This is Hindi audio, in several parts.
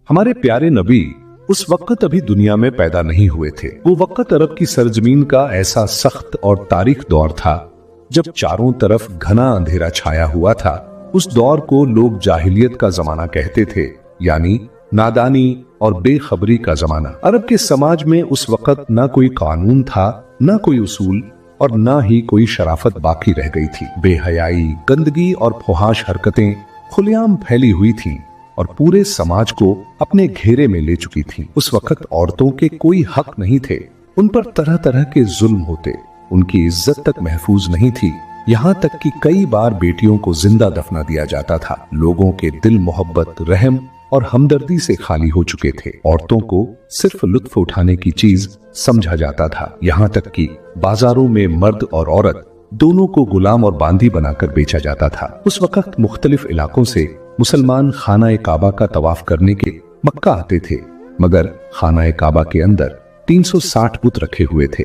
हमारे प्यारे नबी उस वक्त अभी दुनिया में पैदा नहीं हुए थे। वो वक्त अरब की सरजमीन का ऐसा सख्त और तारीख दौर था जब चारों तरफ घना अंधेरा छाया हुआ था। उस दौर को लोग जाहिलियत का जमाना कहते थे, यानी नादानी और बेखबरी का जमाना। अरब के समाज में उस वक्त ना कोई कानून था, ना कोई उसूल और ना ही कोई शराफत बाकी रह गई थी। बेहयाई, गंदगी और फुहाश हरकतें खुलेआम फैली हुई थीं और पूरे समाज को अपने घेरे में ले चुकी थी। उस वक्त औरतों के कोई हक नहीं थे, उन पर तरह तरह के जुल्म होते, उनकी इज्जत तक महफूज नहीं थी। यहाँ तक कि कई बार बेटियों को जिंदा दफना दिया जाता था। लोगों के दिल मोहब्बत, रहम और हमदर्दी से खाली हो चुके थे। औरतों को सिर्फ लुत्फ उठाने की चीज समझा जाता था। यहाँ तक कि बाजारों में मर्द और औरत दोनों को गुलाम और बांदी बनाकर बेचा जाता था। उस वक्त मुख्तलिफ इलाकों से मुसलमान खाना काबा का तवाफ करने के मक्का आते थे, मगर खाना काबा के अंदर 360 बुत रखे हुए थे।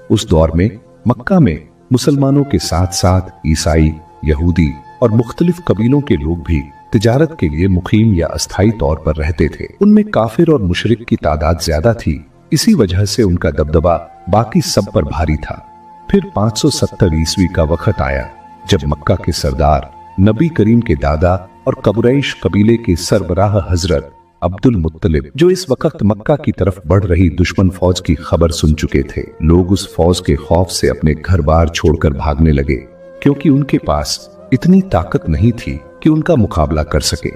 उस दौर में मक्का में मुसलमानों के साथ साथ ईसाई, यहूदी और मुख्तलिफ कबीलों के लोग भी तिजारत के लिए मुकीम या अस्थायी तौर पर रहते थे। उनमें काफिर और मुशरिक की तादाद ज्यादा थी, इसी वजह से उनका दबदबा बाकी सब पर भारी था। फिर 570 ईस्वी का वक्त आया जब मक्का के सरदार, नबी करीम के दादा और कुरैश कबीले के सरबराह हजरत अब्दुल मुत्तलिब, जो इस वक्त मक्का की तरफ बढ़ रही दुश्मन फौज की खबर सुन चुके थे। लोग उस फौज के खौफ से अपने घर बार छोड़कर भागने लगे, क्योंकि उनके पास इतनी ताकत नहीं थी कि उनका मुकाबला कर सके।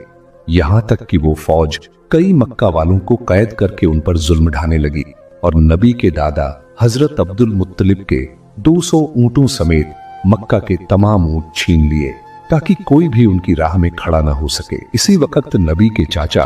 यहाँ तक कि वो फौज कई मक्का वालों को कैद करके उन पर जुल्म ढाने लगी और नबी के दादा हजरत अब्दुल मुत्तलिब के 200 ऊंटों समेत मक्का के तमाम ऊंट छीन लिए ताकि कोई भी उनकी राह में खड़ा न हो सके। इसी वक्त नबी के चाचा